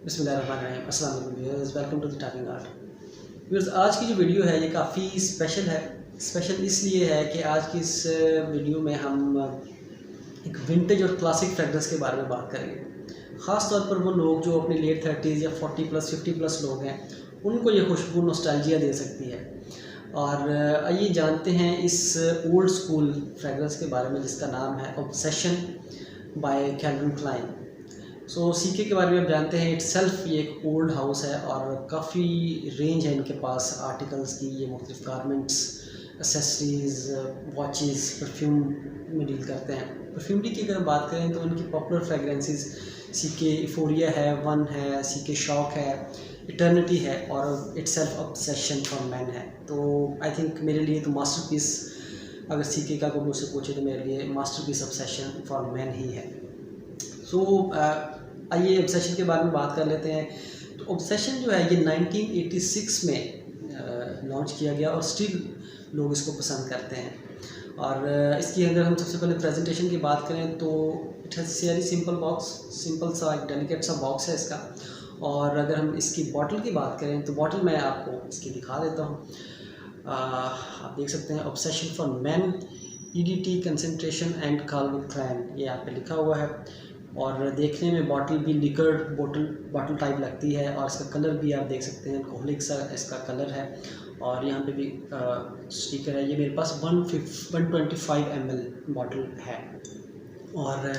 बिस्मिल्लाहिर्रहमानिर्रहीम, अस्सलाम वालेकुम viewers, welcome to the talking art. Viewers, आज की जो वीडियो है ये काफ़ी स्पेशल है। स्पेशल इसलिए है कि आज की इस वीडियो में हम एक विंटेज और क्लासिक फ्रेगरेंस के बारे में बात करेंगे। ख़ास तौर पर वो लोग जो अपने लेट 30s या 40+50+ लोग हैं, उनको ये खुशबू नॉस्टैल्जिया दे सकती है। और आइए जानते हैं इस ओल्ड स्कूल फ्रेगरेंस के बारे में जिसका नाम है obsession by Calvin Klein. CK के बारे में आप जानते हैं, इट्सेल्फ ये एक ओल्ड हाउस है और काफ़ी रेंज है इनके पास आर्टिकल्स की। ये मुख्तलिफ गारमेंट्स, एसेसरीज़, वॉचेस, परफ्यूम में डील करते हैं। परफ्यूमरी की अगर बात करें तो इनकी पॉपुलर फ्रेगरेंसेस सीके इफोरिया है, वन है, सीके शॉक है, इटर्निटी है और इट्सेल्फ ऑब्सेशन फॉर मैन है। तो आई थिंक मेरे लिए तो मास्टरपीस, अगर सीके का कोई मुझसे पूछे तो मेरे लिए मास्टरपीस ऑब्सेशन फॉर मैन ही है। आइए ऑब्सेशन के बारे में बात कर लेते हैं। तो ऑब्सेशन जो है ये 1986 में लॉन्च किया गया और स्टिल लोग इसको पसंद करते हैं। और इसकी अगर हम सबसे पहले प्रेजेंटेशन की बात करें तो it has very simple box, simple सा एक डेलिकेट सा बॉक्स है इसका। और अगर हम इसकी बॉटल की बात करें तो बॉटल मैं आपको इसकी दिखा देता हूँ। आप देख सकते हैं obsession for man, EDT concentration and Calvin Klein, ये यहाँ पे लिखा हुआ है। और देखने में बॉटल भी लिकर बॉटल टाइप लगती है और इसका कलर भी आप देख सकते हैं, कोहलिक सा इसका कलर है। और यहाँ पे भी स्टिकर है। ये मेरे पास 125 ml बॉटल है। और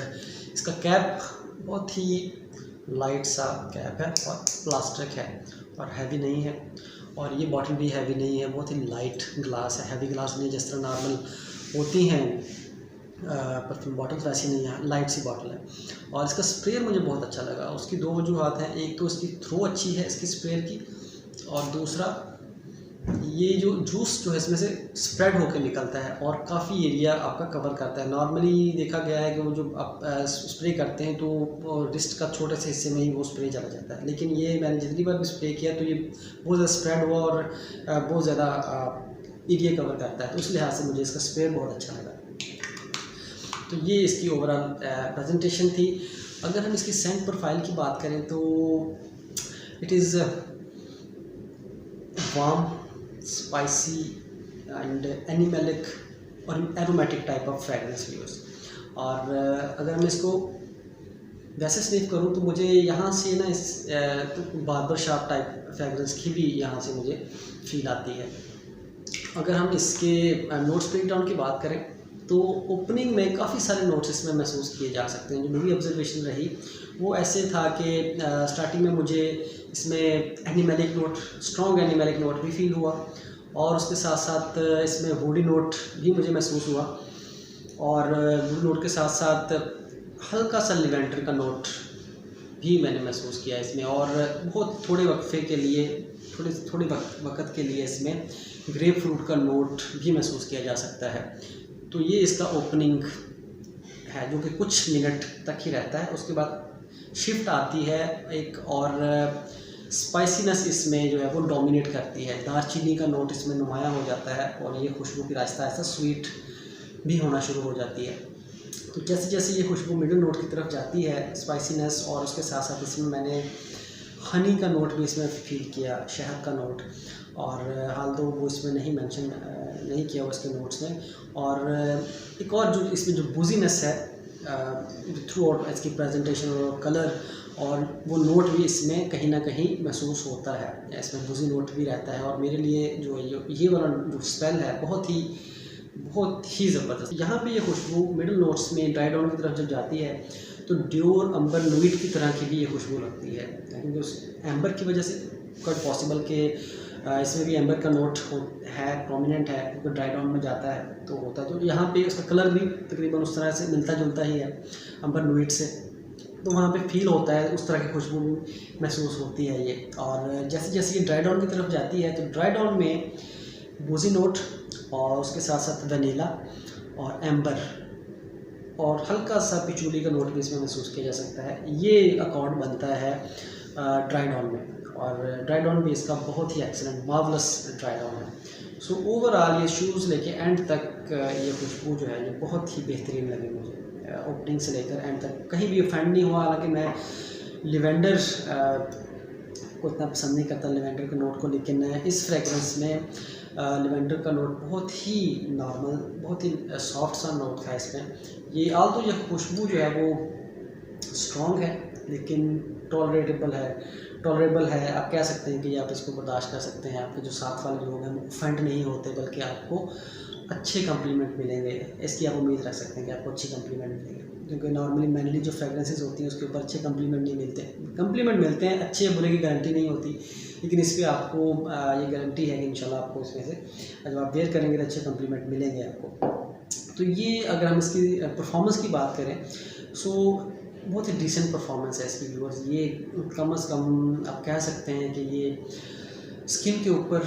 इसका कैप बहुत ही लाइट सा कैप है और प्लास्टिक है और हैवी नहीं है। और ये बॉटल भी हैवी नहीं है, बहुत ही लाइट ग्लास है, हैवी ग्लास नहीं जिस तरह नॉर्मल होती हैं परफ्यूम बॉटल्स, वैसी नहीं है, लाइट सी बॉटल है। और इसका स्प्रे मुझे बहुत अच्छा लगा। उसकी दो वजूहत हैं, एक तो इसकी थ्रो अच्छी है इसकी स्प्रे की, और दूसरा ये जो जूस जो है इसमें से स्प्रेड होकर निकलता है और काफ़ी एरिया आपका कवर करता है। नॉर्मली देखा गया है कि वो जो आप स्प्रे करते हैं तो रिस्ट का छोटे से हिस्से में ही वो स्प्रे चला जाता है, लेकिन ये मैंने जितनी बार भी स्प्रे किया तो ये बहुत ज़्यादा स्प्रेड हुआ और बहुत ज़्यादा एरिया कवर करता है। तो इस लिहाज से मुझे इसका स्प्रे बहुत अच्छा लगा। तो ये इसकी ओवरऑल प्रेजेंटेशन थी। अगर हम इसकी सेंट प्रोफाइल की बात करें तो it is warm, spicy and animalic और aromatic type of fragrance views. और अगर मैं इसको वैसे स्निफ करूँ तो मुझे यहाँ से ना इस बार्बर शॉप टाइप फ्रेगरेंस की भी यहाँ से मुझे फील आती है। अगर हम इसके नोट्स ब्रेक डाउन की बात करें तो ओपनिंग में काफ़ी सारे नोट्स इसमें महसूस किए जा सकते हैं। जो मेरी ऑब्जर्वेशन रही वो ऐसे था कि स्टार्टिंग में मुझे इसमें animalic note, strong animalic note भी फील हुआ और उसके साथ साथ इसमें वुडी नोट भी मुझे महसूस हुआ। और वुडी नोट के साथ साथ हल्का सा लिवेंडर का नोट भी मैंने महसूस किया इसमें। और बहुत थोड़े वक्फे के लिए, थोड़े वक्त के लिए इसमें ग्रेप फ्रूट का नोट भी महसूस किया जा सकता है। तो ये इसका ओपनिंग है जो कि कुछ मिनट तक ही रहता है। उसके बाद शिफ्ट आती है एक, और स्पाइसीनेस इसमें जो है वो डोमिनेट करती है। दारचीनी का नोट इसमें नुमायाँ हो जाता है और ये खुशबू की रास्ता ऐसा स्वीट भी होना शुरू हो जाती है। तो जैसे जैसे ये खुशबू मिडिल नोट की तरफ जाती है, स्पाइसीनेस, और उसके साथ साथ इसमें मैंने हनी का नोट भी इसमें फील किया, शहद का नोट। और हाल तो वो इसमें नहीं मेंशन नहीं किया हुआ इसके नोट्स में। और एक और जो इसमें जो बूजीनेस है थ्रू आउट इसकी प्रेजेंटेशन और कलर और वो नोट भी इसमें कहीं ना कहीं महसूस होता है। इसमें बूजी नोट भी रहता है और मेरे लिए जो ये वाला जो स्मेल है बहुत ही ज़बरदस्त। यहाँ पे ये खुशबू मिडिल नोट्स में ड्राई डाउन की तरफ जब जाती है तो ड्योर अंबर नुइट की तरह की भी ये खुशबू लगती है, क्योंकि उस एम्बर की वजह से कट पॉसिबल के इसमें भी एम्बर का नोट है, प्रोमिनेंट है, क्योंकि ड्राई डाउन में जाता है तो होता है। तो यहाँ पे उसका कलर भी तकरीबन उस तरह से मिलता जुलता ही है अंबर नुइट से, तो वहाँ पे फील होता है, उस तरह की खुशबू भी महसूस होती है ये। और जैसे जैसे ये ड्राई डाउन की तरफ जाती है तो ड्राई डाउन में बूजी नोट और उसके साथ साथ वनीला और एम्बर और हल्का सा पिचूली का नोट भी इसमें महसूस किया जा सकता है। ये अकॉर्ड बनता है ड्राई डाउन में, और ड्राई डाउन भी इसका बहुत ही एक्सीलेंट मार्वलस ड्राई डाउन है। सो ओवरऑल ये शूज़ लेके एंड तक ये खुशबू जो है ये बहुत ही बेहतरीन लगी मुझे, ओपनिंग से लेकर एंड तक कहीं भी ऑफेंड नहीं हुआ। हालांकि मैं लिवेंडर को इतना पसंद नहीं करता लिवेंडर के नोट को, लेकिन इस फ्रेगरेंस में लिवेंडर का नोट बहुत ही नॉर्मल, बहुत ही सॉफ्ट सा नोट था इसमें। ये आल्दो ये खुशबू जो है वो स्ट्रॉन्ग है लेकिन टॉलरेबल है। आप कह सकते हैं कि आप इसको बर्दाश्त कर सकते हैं। आपके जो साथ वाले लोग हैं वो ऑफेंड नहीं होते, बल्कि आपको अच्छे कम्प्लीमेंट मिलेंगे। इसकी आप उम्मीद रख सकते हैं कि आपको अच्छे कम्प्लीमेंट मिलेंगे, क्योंकि नॉर्मली मैनली जो फ्रेगरेंसेस होती हैं उसके ऊपर अच्छे कम्प्लीमेंट नहीं मिलते। कम्प्लीमेंट मिलते हैं, अच्छे बुरे की गारंटी नहीं होती, लेकिन इस पर आपको ये गारंटी है कि इंशाल्लाह आपको इसमें से जब आप वेयर करेंगे तो अच्छे कम्प्लीमेंट मिलेंगे आपको। तो ये अगर हम इसकी परफॉर्मेंस की बात करें सो बहुत ही डिसेंट परफॉर्मेंस है इसकी व्यूअर्स। ये कम से कम आप कह सकते हैं कि ये स्किन के ऊपर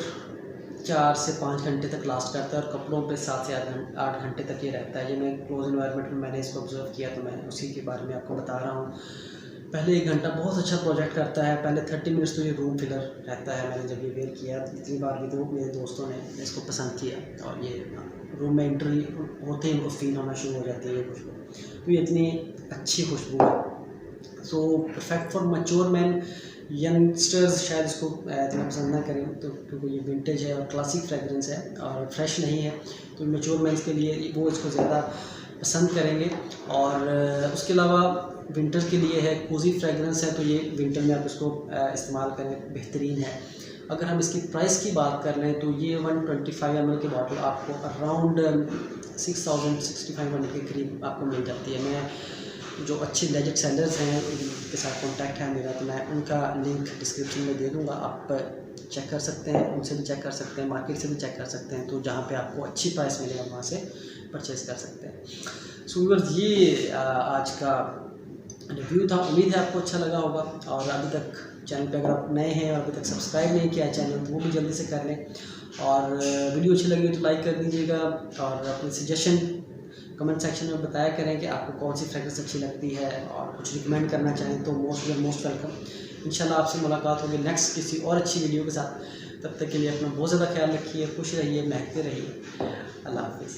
4 से 5 घंटे तक लास्ट करता है और कपड़ों पे 7 से 8 घंटे तक ये रहता है। ये मैं क्लोज इन्वायरमेंट में मैंने इसको ऑब्जर्व किया, तो मैं उसी के बारे में आपको बता रहा हूँ। पहले 1 घंटा बहुत अच्छा प्रोजेक्ट करता है, पहले 30 मिनट्स तो ये रूम फिलर रहता है। मैंने जब ये वेयर किया इतनी बार भी तो मेरे दोस्तों ने इसको पसंद किया, और ये रूम में एंट्री होते ही उनको फील होना शुरू हो जाती है ये खुशबू। तो ये इतनी अच्छी खुशबू है। So perfect for mature man. Youngsters शायद इसको इतना पसंद ना करें, तो क्योंकि ये विंटेज है और क्लासिक फ्रेगरेंस है और फ्रेश नहीं है, तो मैच्योर मैन्स के लिए वो इसको ज़्यादा पसंद करेंगे। और उसके अलावा विंटर के लिए है, कोजी फ्रेगरेंस है, तो ये विंटर में आप इसको इस्तेमाल करें, बेहतरीन है। अगर हम इसकी प्राइस की बात कर लें तो ये 125 ml की बॉटल आपको अराउंड 6065 के करीब आपको मिल जाती है। मैं जो अच्छे लेजेंड सेलर्स हैं उनके साथ कांटेक्ट है मेरा, तो मैं उनका लिंक डिस्क्रिप्शन में दे दूंगा, आप चेक कर सकते हैं, उनसे भी चेक कर सकते हैं, मार्केट से भी चेक कर सकते हैं। तो जहाँ पे आपको अच्छी प्राइस मिलेगा वहाँ से परचेज़ कर सकते हैं। सो व्यूअर्स, ये आज का रिव्यू था। उम्मीद है आपको अच्छा लगा होगा। और अभी तक चैनल पे अगर आप नए हैं और अभी तक सब्सक्राइब नहीं किया चैनल, तो वो भी जल्दी से कर लें। और वीडियो अच्छी लगी तो लाइक कर दीजिएगा, और अपने सजेशन कमेंट सेक्शन में बताया करें कि आपको कौन सी फ्रेगरेंस अच्छी लगती है, और कुछ रिकमेंड करना चाहें तो मोस्ट वेलकम। इंशाल्लाह आपसे मुलाकात होगी नेक्स्ट किसी और अच्छी वीडियो के साथ। तब तक के लिए अपना बहुत ज़्यादा ख्याल रखिए, खुश रहिए, महकते रहिए। अल्लाह हाफिज़।